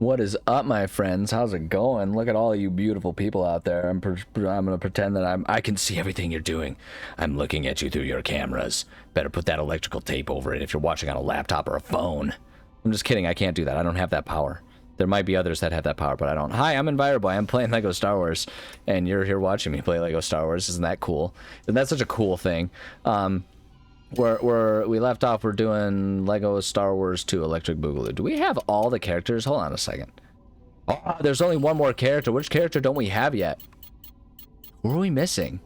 What is up, my friends? How's it going? Look at all you beautiful people out there. I'm gonna pretend that I can see everything you're doing. I'm looking at you through your cameras. Better put that electrical tape over it if you're watching on a laptop or a phone. I'm just kidding. I can't do that. I don't have that power. There might be others that have that power, but I don't. Hi, I'm Enviroboy. I'm playing Lego Star Wars, and you're here watching me play Lego Star Wars. Isn't that cool? And that's such a cool thing. We left off, we're doing Lego Star Wars 2 Electric Boogaloo. Do we have all the characters? Hold on a second. Oh, there's only one more character. Which character don't we have yet? Who are we missing?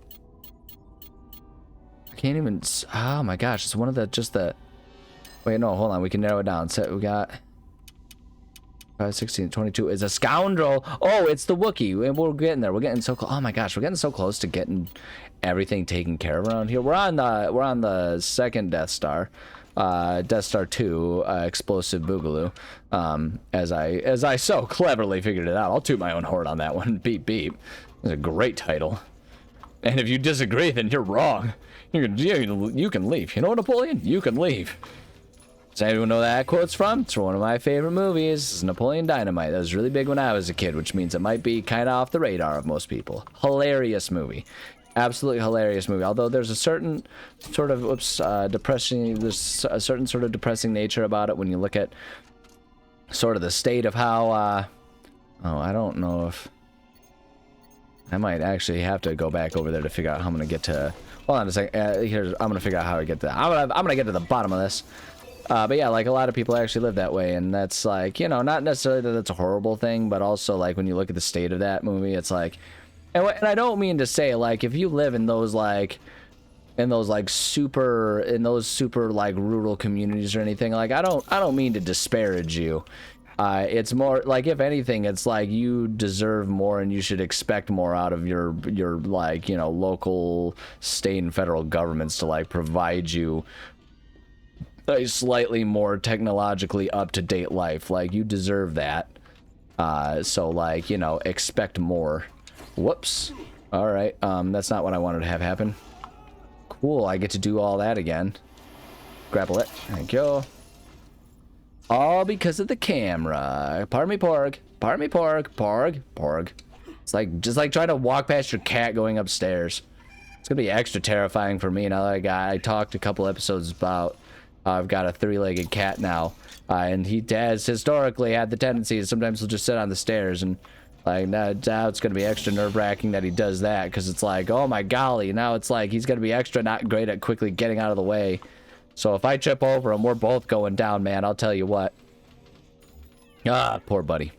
I can't even... Oh my gosh, it's one of the... Wait, no, hold on. We can narrow it down. So we got... 5, 16, 22 is a scoundrel. Oh, it's the Wookiee. And we're getting there. We're getting so close. Oh my gosh, we're getting so close to getting everything taken care of around here. We're on the second Death Star. Death Star 2, Explosive Boogaloo. As I so cleverly figured it out. I'll toot my own horn on that one. Beep beep. It's a great title. And if you disagree, then you're wrong. You can leave. You know what, Napoleon? You can leave. Does anyone know that quote's from? It's from one of my favorite movies. It's Napoleon Dynamite. That was really big when I was a kid, which means it might be kind of off the radar of most people. Hilarious movie. Absolutely hilarious movie. Although there's a certain sort of, depressing, there's a certain sort of depressing nature about it when you look at sort of the state of how, oh, I don't know if, I might actually have to go back over there to figure out how I'm going to get to, hold on a second, I'm going to figure out how I get to, I'm going to get to the bottom of this. But yeah, like a lot of people actually live that way, and that's like, you know, not necessarily that that's a horrible thing, but also like when you look at the state of that movie, it's like, and I don't mean to say like if you live in those super like rural communities or anything, like I don't mean to disparage you. It's more like, if anything, it's like you deserve more and you should expect more out of your like, you know, local, state, and federal governments to like provide you a slightly more technologically up-to-date life. Like, you deserve that. So like, you know, expect more. Whoops. All right. That's not what I wanted to have happen. Cool. I get to do all that again. Grapple it. Thank you. All because of the camera. Pardon me, porg. Pardon me, porg. Porg. It's like just like trying to walk past your cat going upstairs. It's gonna be extra terrifying for me now that I talked a couple episodes about. I've got a 3-legged cat now, and he has historically had the tendency to sometimes he'll just sit on the stairs, and like now it's gonna be extra nerve-wracking that he does that, because it's like, oh my golly, now it's like he's gonna be extra not great at quickly getting out of the way. So if I trip over him, we're both going down, man. I'll tell you what. Ah, poor buddy.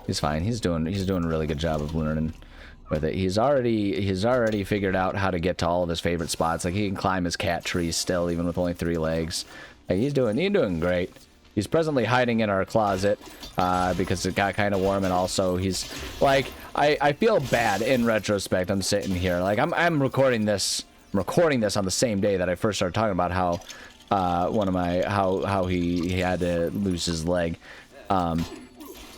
He's fine. He's doing a really good job of learning with it. He's already figured out how to get to all of his favorite spots. Like, he can climb his cat tree still, even with only 3 legs. Like, he's doing great. He's presently hiding in our closet because it got kind of warm, and also he's like, I feel bad in retrospect. I'm sitting here like I'm recording this on the same day that I first started talking about how how he had to lose his leg.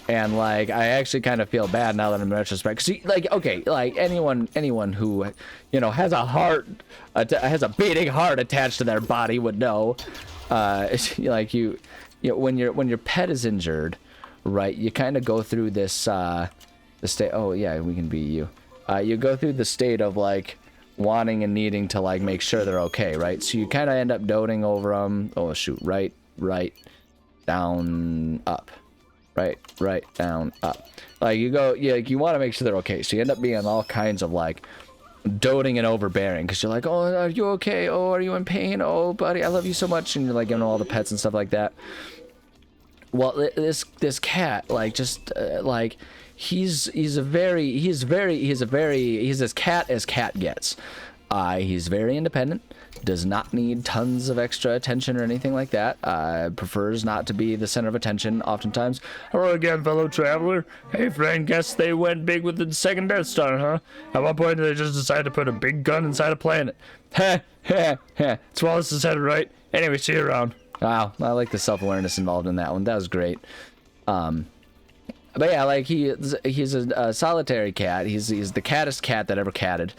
And like, I actually kind of feel bad now that I'm in retrospect. Cause like, okay, like anyone who, you know, has a beating heart attached to their body would know, like you know, when your pet is injured, right? You kind of go through this, the state. Oh yeah, we can be you. You go through the state of like wanting and needing to like make sure they're okay, right? So you kind of end up doting over them. Oh shoot, right, down, up. Right, down, up. Like, you go, you want to make sure they're okay. So you end up being all kinds of, like, doting and overbearing. Because you're like, oh, are you okay? Oh, are you in pain? Oh, buddy, I love you so much. And you're, like, giving all the pets and stuff like that. Well, this cat, like, just, like, he's as cat as cat gets. He's very independent. Does not need tons of extra attention or anything like that. Prefers not to be the center of attention oftentimes. Hello again, fellow traveler. Hey, friend, guess they went big with the second Death Star, huh? At one point, they just decided to put a big gun inside a planet. Heh. It's Wallace is headed right. Anyway, see you around. Wow, I like the self-awareness involved in that one. That was great. But yeah, like, he's a solitary cat. He's the cattest cat that ever catted.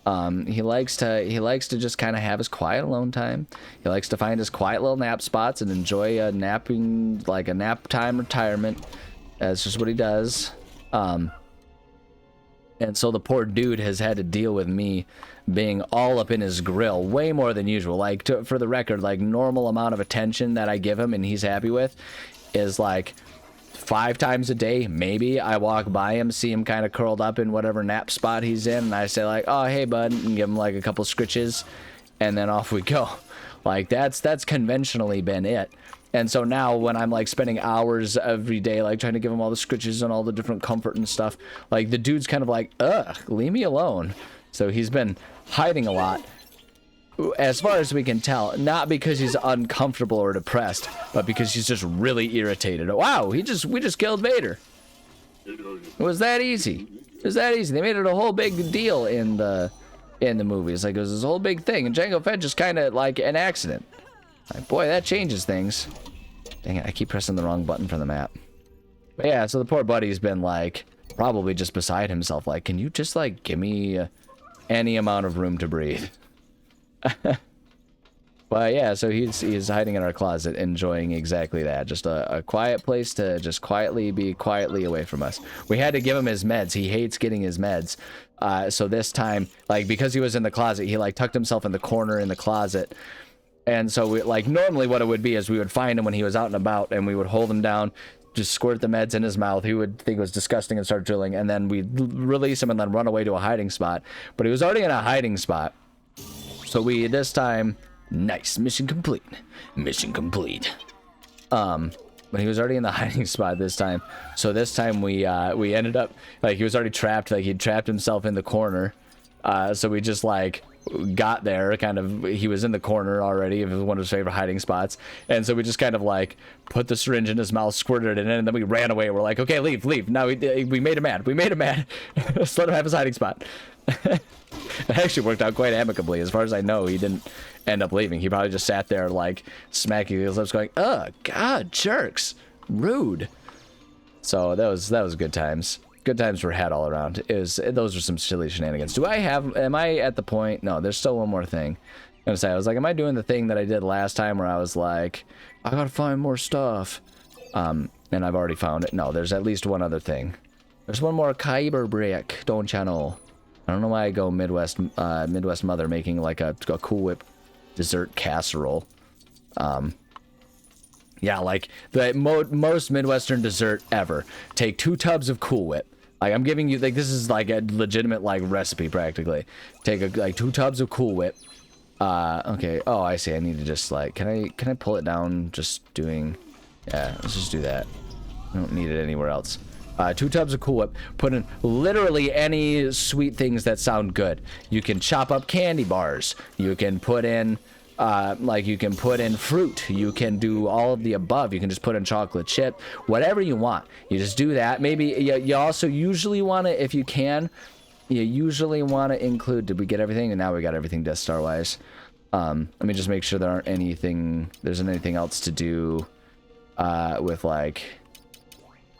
He likes to just kind of have his quiet alone time. He likes to find his quiet little nap spots and enjoy a napping, like a nap time retirement. That's just what he does. And so the poor dude has had to deal with me being all up in his grill way more than usual. Like, for the record, like, normal amount of attention that I give him and he's happy with is like 5 times a day, maybe. I walk by him, see him kind of curled up in whatever nap spot he's in, and I say like, oh, hey, bud, and give him like a couple scritches, and then off we go. Like, that's conventionally been it. And so now when I'm like spending hours every day, like trying to give him all the scritches and all the different comfort and stuff, like the dude's kind of like, ugh, leave me alone. So he's been hiding a lot, as far as we can tell, not because he's uncomfortable or depressed, but because he's just really irritated. Wow, we just killed Vader. It was that easy. It was that easy. They made it a whole big deal in the movies. Like, it was this whole big thing, and Jango Fett just kind of like an accident. Like, boy, that changes things. Dang it, I keep pressing the wrong button for the map. But yeah, so the poor buddy's been like probably just beside himself. Like, can you just like give me any amount of room to breathe? But yeah, so he's hiding in our closet, enjoying exactly that. Just a quiet place to just be quietly away from us. We had to give him his meds. He hates getting his meds. So this time, like, because he was in the closet, he like tucked himself in the corner in the closet. And so we, like, normally what it would be is we would find him when he was out and about, and we would hold him down, just squirt the meds in his mouth. He would think it was disgusting and start drilling, and then we'd release him and then run away to a hiding spot. But he was already in a hiding spot. So we, this time, nice, mission complete. Mission complete. But he was already in the hiding spot this time. So this time we ended up, like, he was already trapped, like he'd trapped himself in the corner. So we just like got there, kind of, he was in the corner already. It was one of his favorite hiding spots, and so we just kind of like put the syringe in his mouth, squirted it in, and then we ran away. We're like, okay, leave now. We made him mad. Just let him have his hiding spot. It actually worked out quite amicably. As far as I know, he didn't end up leaving. He probably just sat there like smacking his lips going, oh god, jerks, rude. So that was good times. Good times were had all around. Those were some silly shenanigans. Am I at the point? No, there's still one more thing. I'm gonna say, I was like, am I doing the thing that I did last time where I was like, I gotta find more stuff? And I've already found it. No, there's at least one other thing. There's one more Kyber brick, don't you know? I don't know why I go Midwest mother making like a Cool Whip dessert casserole. Yeah, like the most Midwestern dessert ever. Take 2 tubs of Cool Whip. Like, I'm giving you, like, this is like a legitimate like recipe practically. Take like 2 tubs of Cool Whip. Okay. Oh, I see. I need to just like, can I pull it down? Just doing. Yeah, let's just do that. I don't need it anywhere else. 2 tubs of Cool Whip. Put in literally any sweet things that sound good. You can chop up candy bars. You can put in, like, you can put in fruit. You can do all of the above. You can just put in chocolate chip. Whatever you want. You just do that. Maybe you also usually want to, if you can, you usually want to include, did we get everything? And now we got everything Death Star wise. Let me just make sure there isn't anything else to do with like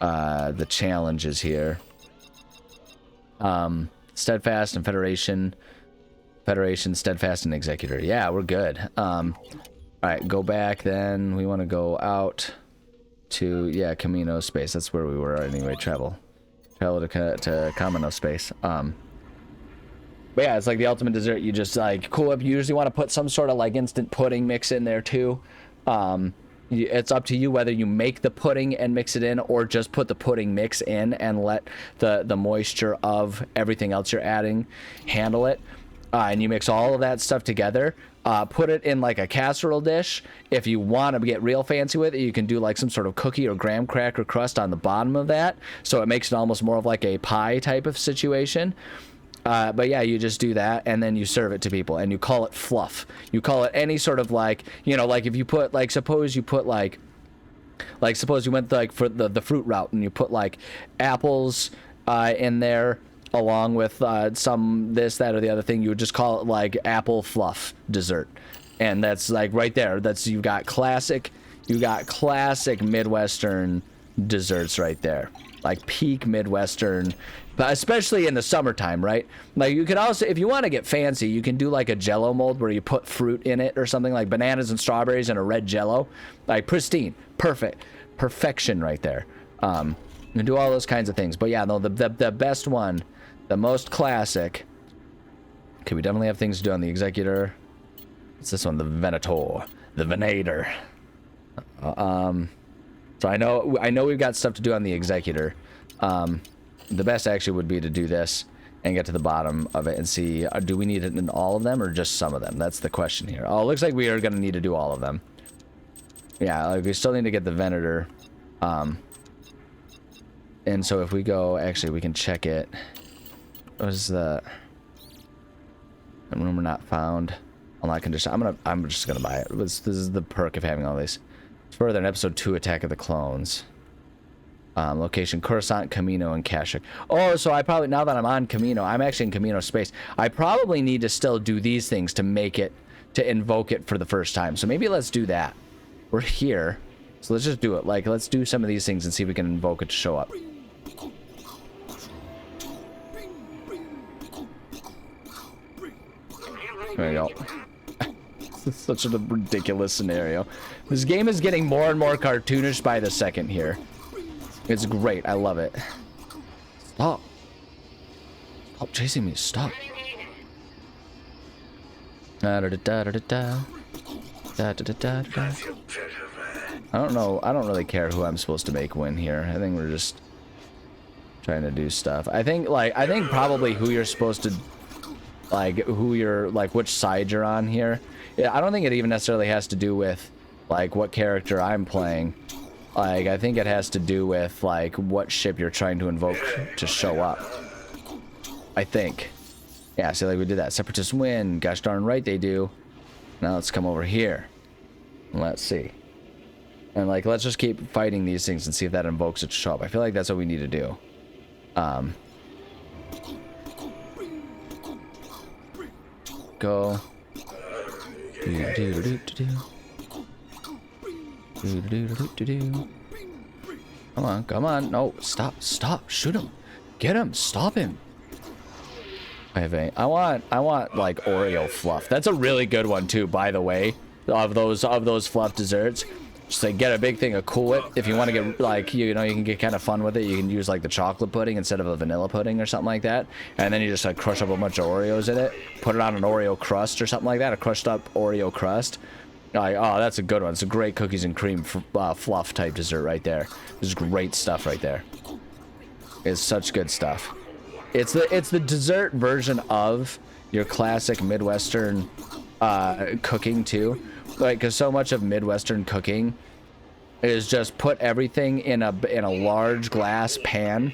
the challenges here. Steadfast and Federation, Steadfast, and Executor. Yeah, we're good. All right, go back then. We want to go out to, yeah, Camino space. That's where we were anyway. Travel to Camino space. But yeah, it's like the ultimate dessert. You just like Cool Whip. You usually want to put some sort of like instant pudding mix in there too. It's up to you whether you make the pudding and mix it in, or just put the pudding mix in and let the moisture of everything else you're adding handle it. And you mix all of that stuff together. Put it in like a casserole dish. If you want to get real fancy with it, you can do like some sort of cookie or graham cracker crust on the bottom of that, so it makes it almost more of like a pie type of situation. But yeah, you just do that, and then you serve it to people, and you call it fluff. You call it any sort of like, you know, like if you put like, suppose you went like for the fruit route, and you put like apples in there along with some this, that, or the other thing. You would just call it like apple fluff dessert, and that's like right there. You got classic Midwestern desserts right there, like peak Midwestern. But especially in the summertime, right? Like, you could also, if you want to get fancy, you can do like a Jello mold where you put fruit in it or something, like bananas and strawberries and a red Jello, like pristine, perfection right there. And do all those kinds of things. But yeah, no, the best one, the most classic. Okay, we definitely have things to do on the Executor. What's this one? The Venator. The Venator. So I know we've got stuff to do on the Executor. The best actually would be to do this and get to the bottom of it and see, do we need it in all of them or just some of them? That's the question here. Oh, it looks like we are going to need to do all of them. Yeah, like we still need to get the Venator. And so if we go, actually we can check it. What is the rumor not found? Unlock condition. I'm just gonna buy it. This is the perk of having all these. It's further in episode 2, Attack of the Clones. Location Coruscant, Camino, and Kashyyyk. Oh, so I probably, now that I'm on Camino, I'm actually in Camino space. I probably need to still do these things to make it, to invoke it for the first time. So maybe let's do that. We're here, so let's just do it. Like, let's do some of these things and see if we can invoke it to show up. There you go. This is such a ridiculous scenario. This game is getting more and more cartoonish by the second here. It's great. I love it. Stop. Stop chasing me. Stop. Da da da da da da. Da da da da da. I don't know. I don't really care who I'm supposed to make win here. I think we're just trying to do stuff. I think probably who you're supposed to, like, who you're, like, which side you're on here. Yeah, I don't think it even necessarily has to do with, like, what character I'm playing. Like, I think it has to do with, like, what ship you're trying to invoke to show up. I think. Yeah, see, like, we did that. Separatists win. Gosh darn right they do. Now let's come over here. And let's see. And, like, let's just keep fighting these things and see if that invokes it to show up. I feel like that's what we need to do. Go. Come on, come on. No, stop, stop. Shoot him. Get him. Stop him. I want like Oreo fluff. That's a really good one too, by the way. Of those fluff desserts. Just like get a big thing of Cool Whip. If you want to get, like, you know, you can get kind of fun with it. You can use like the chocolate pudding instead of a vanilla pudding or something like that. And then you just like crush up a bunch of Oreos in it. Put it on an Oreo crust or something like that. A crushed up Oreo crust. Like, oh, that's a good one. It's a great cookies and cream fluff type dessert right there. This is great stuff right there. It's such good stuff. It's the dessert version of your classic Midwestern cooking too. Like, because so much of Midwestern cooking is just put everything in a large glass pan,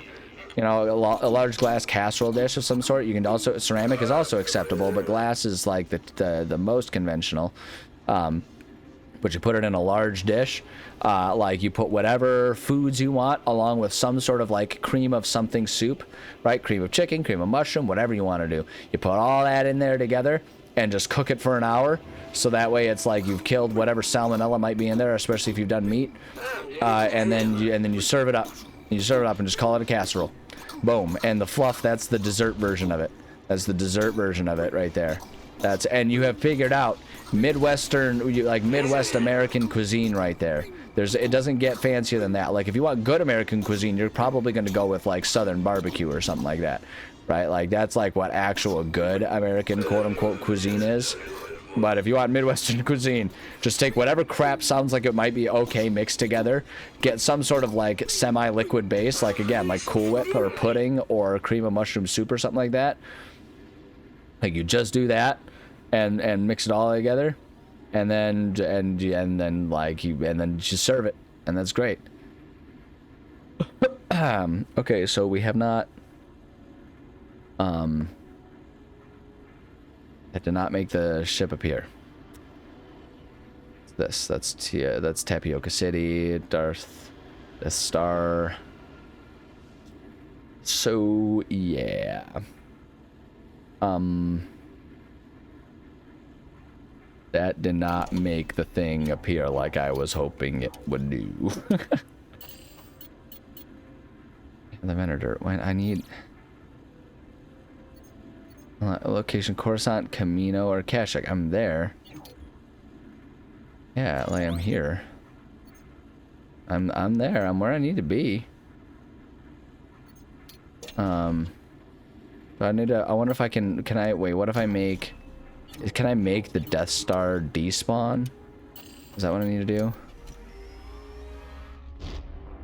you know, a large glass casserole dish of some sort. You can also, ceramic is also acceptable, but glass is like the most conventional. But you put it in a large dish, like you put whatever foods you want along with some sort of like cream of something soup, right? Cream of chicken, cream of mushroom, whatever you want to do. You put all that in there together and just cook it for an hour. So that way it's like you've killed whatever salmonella might be in there, especially if you've done meat. And then you serve it up. You serve it up and just call it a casserole. Boom. And the fluff, that's the dessert version of it. That's the dessert version of it right there. And you have figured out Midwestern, like Midwest American cuisine right there. It doesn't get fancier than that. Like, if you want good American cuisine, you're probably going to go with like Southern barbecue or something like that, right? Like, that's like what actual good American quote unquote cuisine is. But if you want Midwestern cuisine, just take whatever crap sounds like it might be okay mixed together, get some sort of like semi-liquid base, like again, like Cool Whip or pudding or cream of mushroom soup or something like that. Like, you just do that and mix it all together, and then you serve it, and that's great. Okay, so we have not that did not make the ship appear. That's Tapioca City, Death Star. So yeah. That did not make the thing appear like I was hoping it would do. The Venator. When I need location Coruscant, Camino, or Kashyyyk. I'm there. Yeah, like I'm here. I'm there. I'm where I need to be. But I wonder if I can I, wait, what if I make, can I make the Death Star despawn? Is that what I need to do?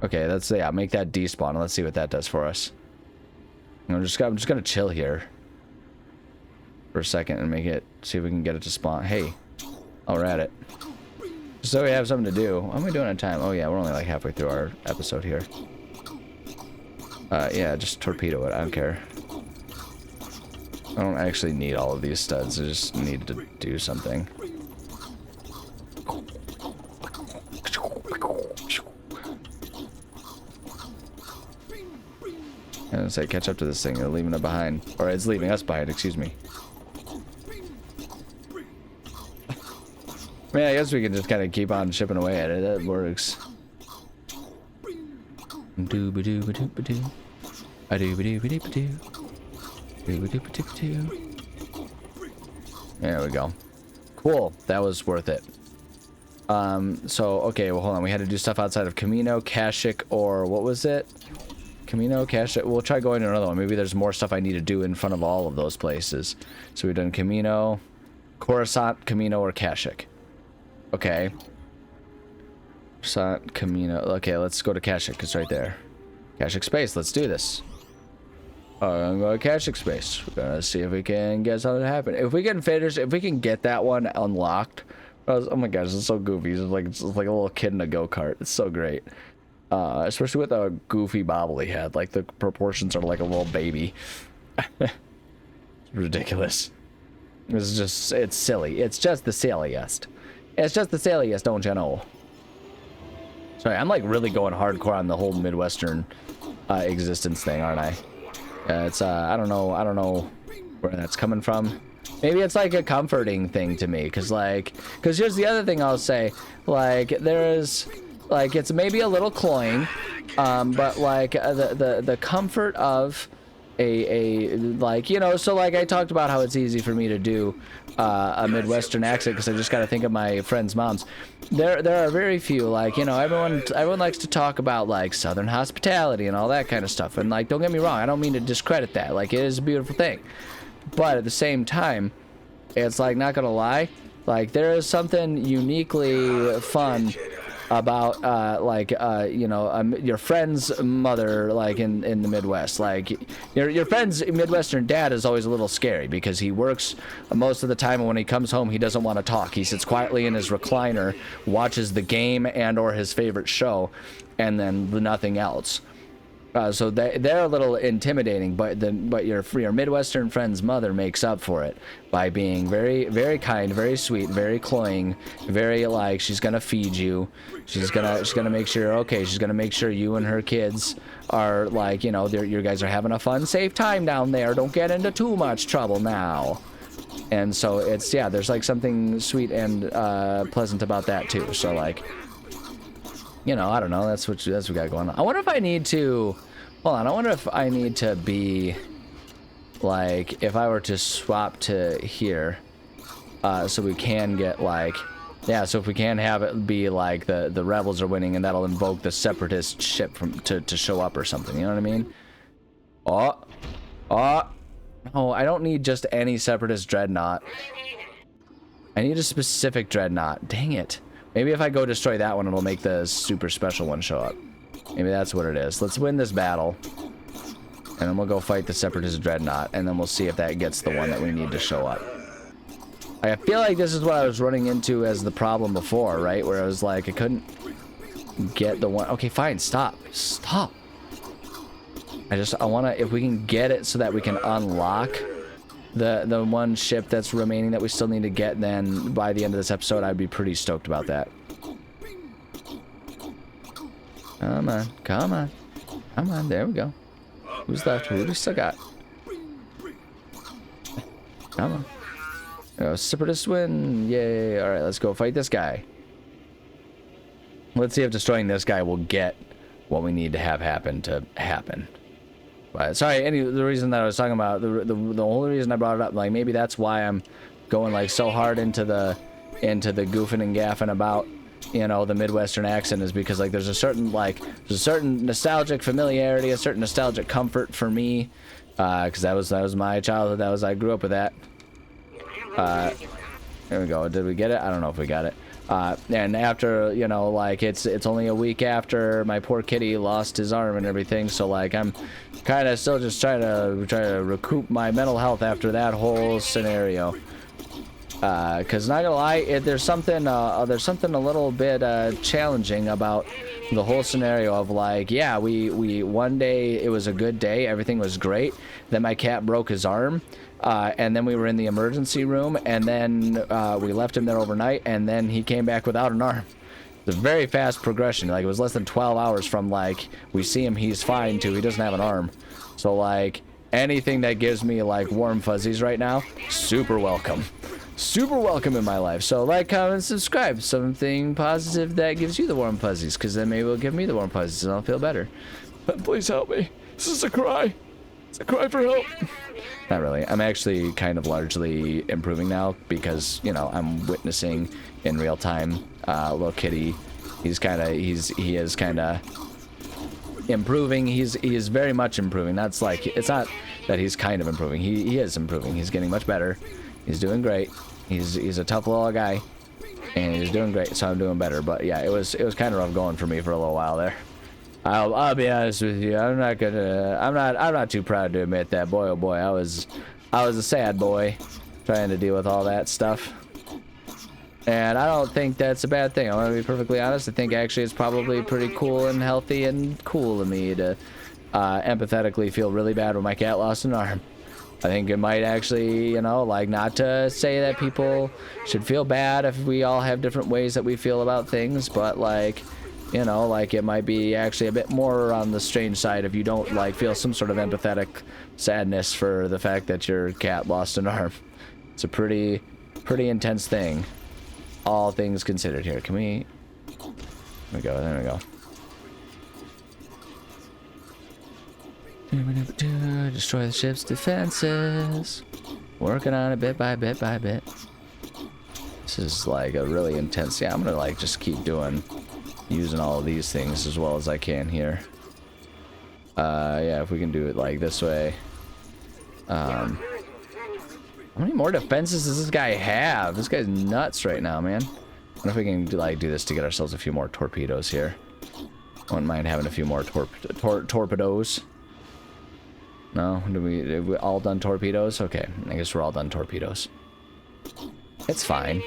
Okay, let's say, yeah, make that despawn, and let's see what that does for us. I'm just gonna chill here for a second and make it, see if we can get it to spawn. Hey, oh, we're at it. So we have something to do. What am I doing on time? Oh yeah, we're only like halfway through our episode here. Yeah, just torpedo it. I don't care. I don't actually need all of these studs. I just need to do something. I was say, catch up to this thing. They're leaving it behind, or it's leaving us behind. Excuse me. Yeah, I guess we can just kind of keep on chipping away at it. That works. There we go. Cool. That was worth it. So, okay, well, hold on. We had to do stuff outside of Camino, Kashyyyk, or what was it? Camino, Kashyyyk. We'll try going to another one. Maybe there's more stuff I need to do in front of all of those places. So we've done Camino, Coruscant, Camino, or Kashyyyk. Okay. Coruscant, Camino. Okay, let's go to Kashyyyk. It's right there. Kashyyyk space. Let's do this. I'm gonna go to Kashyyyk space. We're gonna see if we can get something to happen. If we can finish, if we can get that one unlocked. Oh my gosh, it's so goofy. It's like a little kid in a go-kart. It's so great. Especially with a goofy bobble he had. Like the proportions are like a little baby. It's ridiculous. It's silly. It's just the silliest. It's just the silliest, don't you know? Sorry, I'm like really going hardcore on the whole Midwestern existence thing, aren't I? It's I don't know where that's coming from. Maybe it's like a comforting thing to me, because here's the other thing I'll say, like there's like, it's maybe a little cloying, but like the comfort of a like, you know, so like I talked about how it's easy for me to do a Midwestern accent because I just got to think of my friends' moms. There are very few, like, you know, everyone likes to talk about like Southern hospitality and all that kind of stuff, and like, don't get me wrong, I don't mean to discredit that. Like, it is a beautiful thing, but at the same time, it's like, not gonna lie, like there is something uniquely fun about you know, your friend's mother, like in the Midwest. Like your friend's Midwestern dad is always a little scary because he works most of the time, and when he comes home he doesn't want to talk. He sits quietly in his recliner, watches the game and or his favorite show, and then nothing else. So they're a little intimidating, but your Midwestern friend's mother makes up for it by being very, very kind, very sweet, very cloying, very like, she's gonna feed you, she's gonna make sure you're okay, she's gonna make sure you and her kids are like, you know, you guys are having a fun, safe time down there. Don't get into too much trouble now. And so it's, yeah, there's like something sweet and pleasant about that too. So like, you know, I don't know. That's what we got going on. I wonder if I need to... Hold on. I wonder if I need to be... Like, if I were to swap to here... so we can get, like... Yeah, so if we can have it be, like, the rebels are winning, and that'll invoke the separatist ship to show up or something. You know what I mean? Oh. No, I don't need just any separatist dreadnought. I need a specific dreadnought. Dang it. Maybe if I go destroy that one, it'll make the super special one show up. Maybe that's what it is. Let's win this battle. And then we'll go fight the Separatist Dreadnought. And then we'll see if that gets the one that we need to show up. I feel like this is what I was running into as the problem before, right? Where I was like, I couldn't get the one. Okay, fine. Stop. Stop. I want to, if we can get it so that we can unlock the one ship that's remaining that we still need to get, then by the end of this episode, I'd be pretty stoked about that. Come on, come on, come on, there we go. Who's left? Who do we still got? Come on. Separatist win, yay. Alright, let's go fight this guy. Let's see if destroying this guy will get what we need to have happen to happen. Sorry, the reason that I was talking about, the only reason I brought it up, like maybe that's why I'm going like so hard into the goofing and gaffing about you know, the Midwestern accent is because like there's a certain nostalgic familiarity, a certain nostalgic comfort for me, because that was my childhood. I grew up with that. There we go. Did we get it? I don't know if we got it. And after, you know, like it's only a week after my poor kitty lost his arm and everything, so like I'm kind of still just trying to recoup my mental health after that whole scenario. Cause not gonna lie, there's something a little bit challenging about the whole scenario of like, yeah, we one day it was a good day, everything was great, then my cat broke his arm, and then we were in the emergency room, and then we left him there overnight, and then he came back without an arm. It's a very fast progression. Like, it was less than 12 hours from like we see him, he's fine, to he doesn't have an arm. So like anything that gives me like warm fuzzies right now, super welcome. Super welcome in my life. So like, comment, subscribe, something positive that gives you the warm fuzzies, because then maybe it'll give me the warm fuzzies and I'll feel better. But please help me. This is a cry. It's a cry for help. Not really. I'm actually kind of largely improving now because, you know, I'm witnessing in real time little kitty. He is kind of improving. He is very much improving. That's like, it's not that he's kind of improving. He is improving. He's getting much better. He's doing great. He's a tough little guy, and he's doing great. So I'm doing better. But yeah, it was kind of rough going for me for a little while there. I'll be honest with you. I'm not too proud to admit that. Boy, oh boy, I was a sad boy trying to deal with all that stuff. And I don't think that's a bad thing. I want to be perfectly honest. I think actually it's probably pretty cool and healthy and cool of me to empathetically feel really bad when my cat lost an arm. I think it might actually, you know, like, not to say that people should feel bad if we all have different ways that we feel about things, but like, you know, like it might be actually a bit more on the strange side if you don't like feel some sort of empathetic sadness for the fact that your cat lost an arm. It's a pretty intense thing, all things considered. Here, can we, there we go, there we go. Destroy the ship's defenses. Working on it bit by bit by bit. This is like a really intense. Yeah, I'm gonna like just keep using all of these things as well as I can here. Yeah, if we can do it like this way. How many more defenses does this guy have? This guy's nuts right now, man. I wonder if we can like do this to get ourselves a few more torpedoes here. I wouldn't mind having a few more torpedoes. No? Have we all done torpedoes? Okay, I guess we're all done torpedoes. It's fine.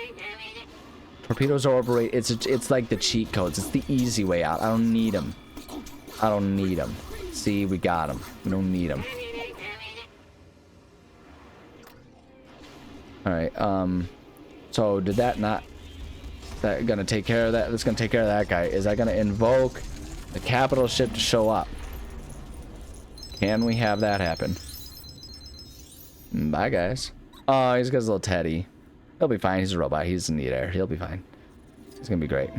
Torpedoes are overrated. It's like the cheat codes. It's the easy way out. I don't need them. I don't need them. See, we got them. We don't need them. Alright, so did that not... That gonna take care of that? That's gonna take care of that guy. Is that gonna invoke the capital ship to show up? Can we have that happen? Bye, guys. Oh, he's got his little teddy. He'll be fine. He's a robot. He doesn't need air. He'll be fine. He's gonna be great.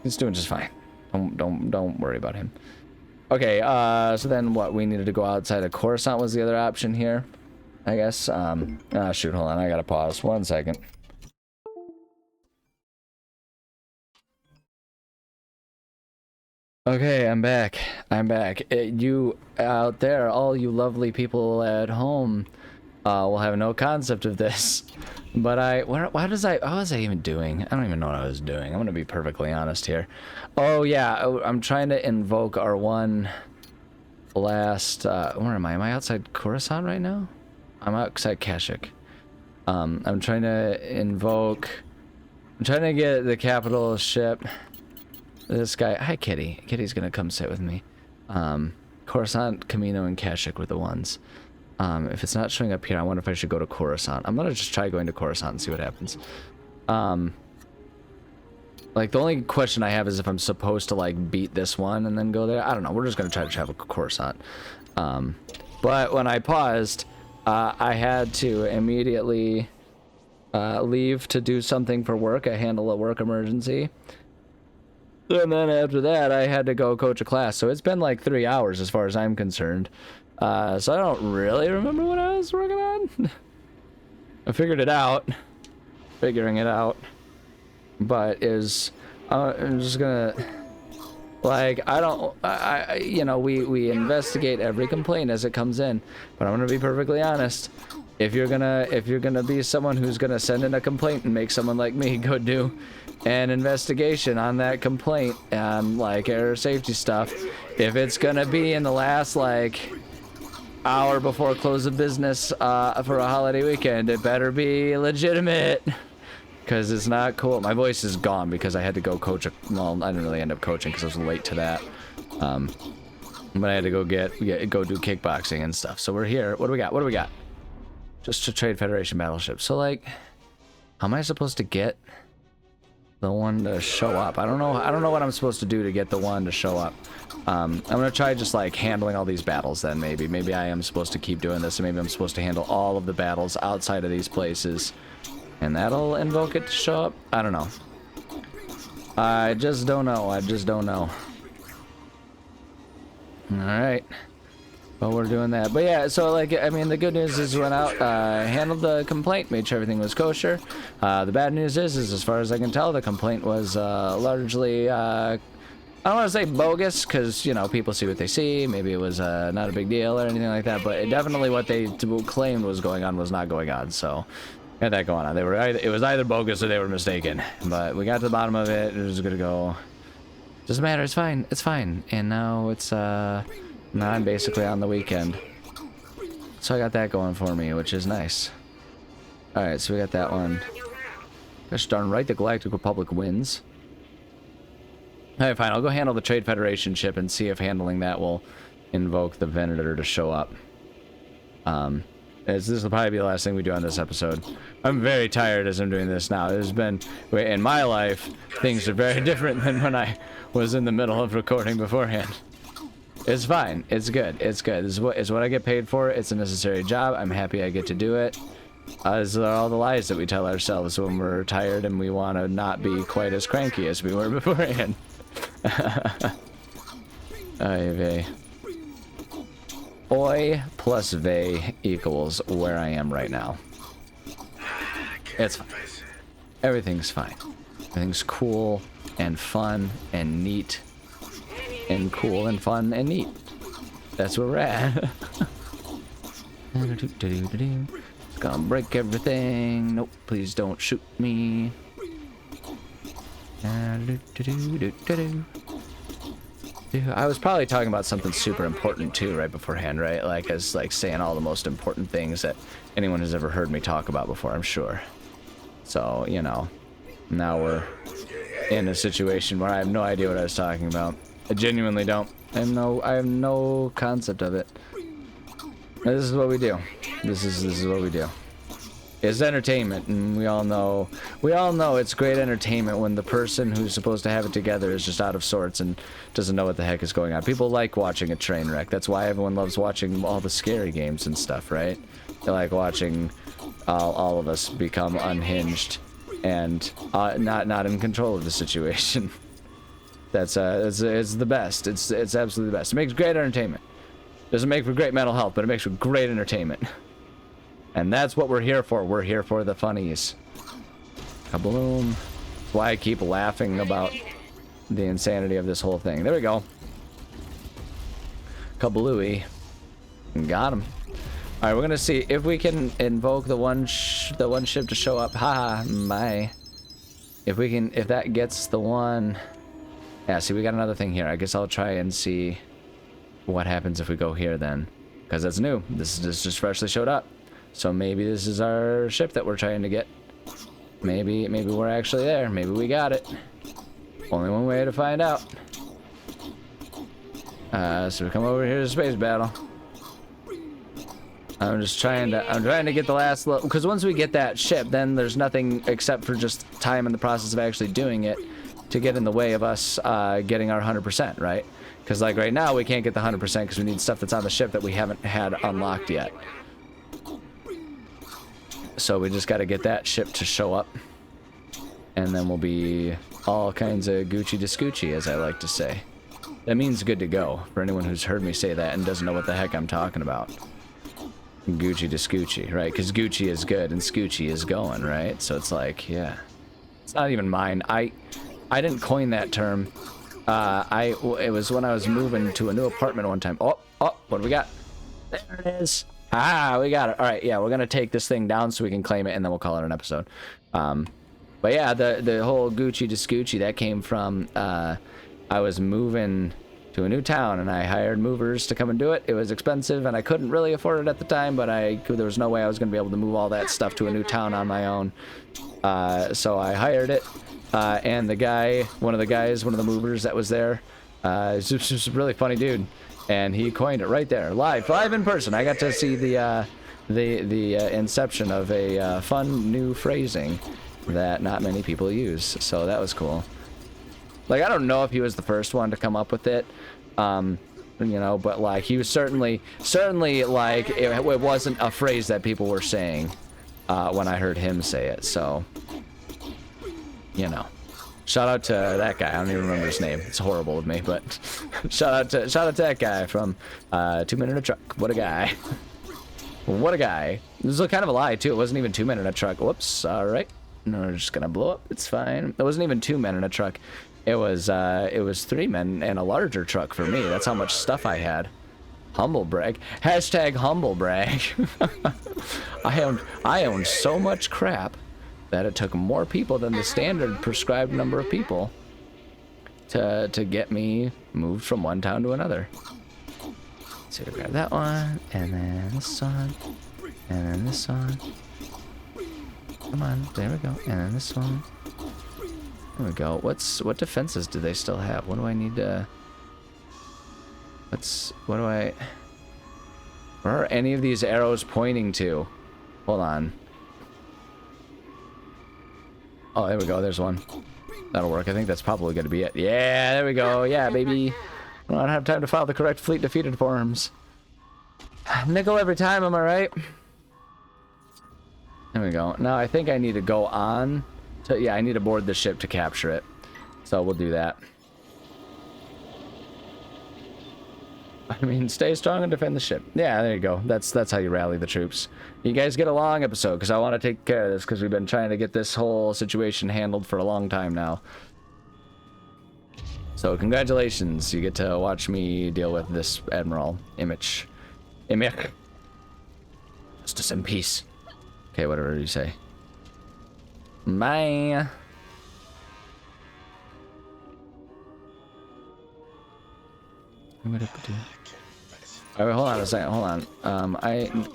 He's doing just fine. Don't worry about him. Okay, so then what? We needed to go outside of Coruscant was the other option here, I guess. Shoot, hold on. I gotta pause. 1 second. Okay, I'm back. I'm back. You out there, all you lovely people at home, will have no concept of this. But what was I even doing? I don't even know what I was doing. I'm gonna be perfectly honest here. Oh yeah, I'm trying to invoke our one last, where am I? Am I outside Coruscant right now? I'm outside Kashyyyk. I'm trying to get the capital ship. This guy, hi Kitty. Kitty's gonna come sit with me. Coruscant, Camino, and Kashyyyk were the ones. If it's not showing up here, I wonder if I should go to Coruscant. I'm gonna just try going to Coruscant and see what happens. Like, the only question I have is if I'm supposed to, like, beat this one and then go there. I don't know. We're just gonna try to travel to Coruscant. But when I paused, I had to immediately leave to do something for work. I handle a work emergency. And then after that, I had to go coach a class. So it's been like 3 hours as far as I'm concerned. So I don't really remember what I was working on. I figured it out. Figuring it out. But I'm just gonna, like, you know, we investigate every complaint as it comes in, but I'm gonna be perfectly honest. If you're gonna be someone who's gonna send in a complaint and make someone like me go do an investigation on that complaint and like error safety stuff, if it's gonna be in the last like hour before close of business for a holiday weekend, it better be legitimate. Because it's not cool. My voice is gone because I had to go coach well, I didn't really end up coaching because I was late to that. But I had to go go do kickboxing and stuff. So we're here. What do we got? What do we got? Just a Trade Federation battleship. So like, how am I supposed to get the one to show up? I don't know what I'm supposed to do to get the one to show up. I'm gonna try just like handling all these battles then maybe I am supposed to keep doing this, and maybe I'm supposed to handle all of the battles outside of these places. And that'll invoke it to show up? I don't know. I just don't know. I just don't know. Alright. Well, we're doing that. But yeah, so like, I mean, the good news is we went out, handled the complaint, made sure everything was kosher. The bad news is as far as I can tell, the complaint was largely, I don't want to say bogus, because, you know, people see what they see. Maybe it was not a big deal or anything like that. But definitely what they claimed was going on was not going on, so... Got that going on. It was either bogus or they were mistaken. But we got to the bottom of it. It was gonna go. Doesn't matter. It's fine. It's fine. And now it's now I'm basically on the weekend. So I got that going for me, which is nice. All right, so we got that one. Gosh darn right, the Galactic Republic wins. All right, fine. I'll go handle the Trade Federation ship and see if handling that will invoke the Venator to show up. This will probably be the last thing we do on this episode. I'm very tired as I'm doing this now. There's been, in my life, things are very different than when I was in the middle of recording beforehand. It's fine. It's good. It's good. It's what I get paid for. It's a necessary job. I'm happy I get to do it. These are all the lies that we tell ourselves when we're tired and we want to not be quite as cranky as we were beforehand. Ay vey. Oi plus vey equals where I am right now. It's fine. Everything's fine. Everything's cool and fun and neat. And cool and fun and neat. That's where we're at. It's gonna break everything. Nope, please don't shoot me. I was probably talking about something super important too right beforehand, right? Like as like saying all the most important things that anyone has ever heard me talk about before, I'm sure. So, you know, now we're in a situation where I have no idea what I was talking about. I genuinely don't. I have no concept of it. This is what we do. This is what we do. It's entertainment, and we all know it's great entertainment when the person who's supposed to have it together is just out of sorts and doesn't know what the heck is going on. People like watching a train wreck. That's why everyone loves watching all the scary games and stuff, right? They like watching all of us become unhinged and not in control of the situation. It's the best. It's absolutely the best. It makes great entertainment. Doesn't make for great mental health, but it makes for great entertainment. And that's what we're here for. We're here for the funnies. Kabloom. That's why I keep laughing about the insanity of this whole thing. There we go. Kablooey. Got him. All right, we're gonna see if we can invoke the one ship to show up. Haha, my. If that gets the one. Yeah, see, we got another thing here. I guess I'll try and see what happens if we go here then, because that's new. This just freshly showed up. So maybe this is our ship that we're trying to get. Maybe we're actually there. Maybe we got it. Only one way to find out. So we come over here to space battle. I'm trying to get the last little, because once we get that ship, then there's nothing except for just time in the process of actually doing it to get in the way of us getting our 100%, right? Because like right now we can't get the 100% because we need stuff that's on the ship that we haven't had unlocked yet. So we just got to get that ship to show up, and then we'll be all kinds of Gucci to Scoochie, as I like to say. That means good to go, for anyone who's heard me say that and doesn't know what the heck I'm talking about. Gucci to Scoochie, right? Because Gucci is good and Scoochie is going, right? So it's like, yeah. It's not even mine. I didn't coin that term. It was when I was moving to a new apartment one time. Oh, what do we got? There it is. Ah, we got it. All right, yeah, we're gonna take this thing down so we can claim it, and then we'll call it an episode. But yeah, the whole Gucci to Scoochie, that came from I was moving to a new town, and I hired movers to come and do it. It was expensive, and I couldn't really afford it at the time, but there was no way I was gonna be able to move all that stuff to a new town on my own. So I hired it, and one of the movers that was there, is just a really funny dude, and he coined it right there, live in person. I got to see the inception of a fun new phrasing that not many people use, so that was cool. Like, I don't know if he was the first one to come up with it, you know, but like he was certainly like it wasn't a phrase that people were saying when I heard him say it. So, you know, shout out to that guy. I don't even remember his name. It's horrible of me, but shout out to that guy from 2 Men in a Truck. What a guy! What a guy! This was kind of a lie too. It wasn't even 2 Men in a Truck. Whoops. All right. No, we're just gonna blow up. It's fine. It wasn't even 2 men in a truck. It was 3 men and a larger truck for me. That's how much stuff I had. Humble brag. Hashtag humble brag. I owned so much crap that it took more people than the standard prescribed number of people to get me moved from one town to another. So we grab that one, and then this one, and then this one. Come on, there we go. And then this one. There we go. What defenses do they still have? What do I need to... Where are any of these arrows pointing to? Hold on. Oh, there we go. There's one. That'll work. I think that's probably going to be it. Yeah, there we go. Yeah, baby. I don't have time to file the correct fleet defeated forms. Nickel every time, am I right? There we go. Now I think I need to go on to, yeah, I need to board the ship to capture it. So we'll do that. I mean, stay strong and defend the ship. Yeah, there you go. That's how you rally the troops. You guys get a long episode because I want to take care of this because we've been trying to get this whole situation handled for a long time now. So congratulations, you get to watch me deal with this Admiral Imich. Justice and peace. Okay, whatever you say. Bye. Alright, hold on a second, hold on.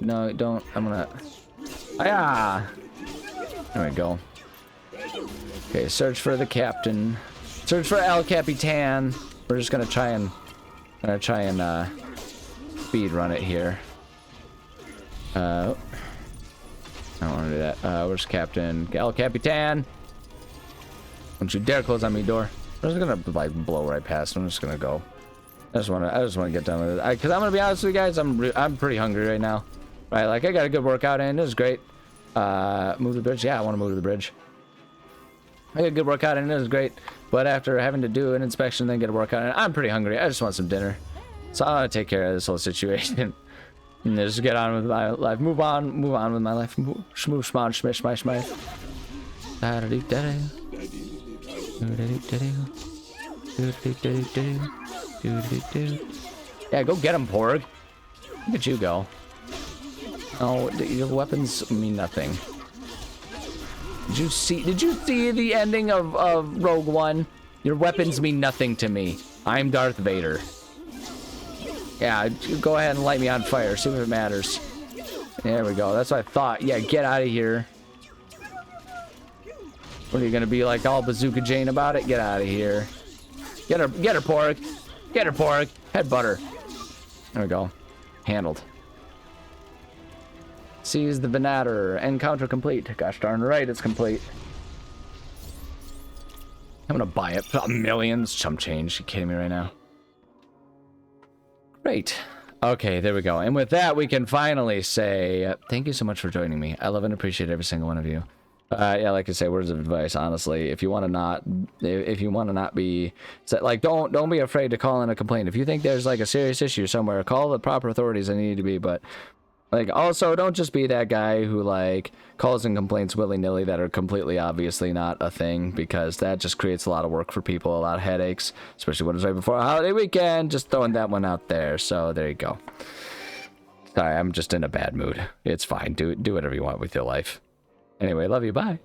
No, don't, I'm gonna... Ah! There we go. Okay, search for the captain. Search for El Capitan. We're just gonna try and speed run it here. I don't want to do that. Where's Captain? El Capitan! Don't you dare close on me, door. I'm just gonna like blow right past. I'm just gonna go. I just want to get done with it. Cause I'm gonna be honest with you guys. I'm pretty hungry right now. Right, like I got a good workout in. It was great. Move to the bridge. Yeah, I want to move to the bridge. I got a good workout in. It was great. But after having to do an inspection, then get a workout in, I'm pretty hungry. I just want some dinner. So I want to take care of this whole situation. And just get on with my life. Move on with my life. Shmoo, shmon, shmish, shmish, shmish. Yeah, go get him, Porg. Look at you go. Oh, your weapons mean nothing. Did you see the ending of Rogue One? Your weapons mean nothing to me. I'm Darth Vader. Yeah, go ahead and light me on fire. See if it matters. There we go. That's what I thought. Yeah, get out of here. What are you gonna be like all Bazooka Jane about it? Get out of here. Get her, Porg. Get her, Porg. Head butter. There we go. Handled. Seize the Venator. Encounter complete. Gosh darn right, it's complete. I'm gonna buy it. Millions. Chump change. You kidding me right now? Great. Okay, there we go. And with that, we can finally say thank you so much for joining me. I love and appreciate every single one of you. Yeah, like I say, words of advice. Honestly, if you want to not be, like, don't be afraid to call in a complaint. If you think there's like a serious issue somewhere, call the proper authorities that need to be. But Like, also, don't just be that guy who, like, calls in complaints willy-nilly that are completely obviously not a thing, because that just creates a lot of work for people, a lot of headaches, especially when it's right before a holiday weekend. Just throwing that one out there. So, there you go. Sorry, I'm just in a bad mood. It's fine. Do whatever you want with your life. Anyway, love you. Bye.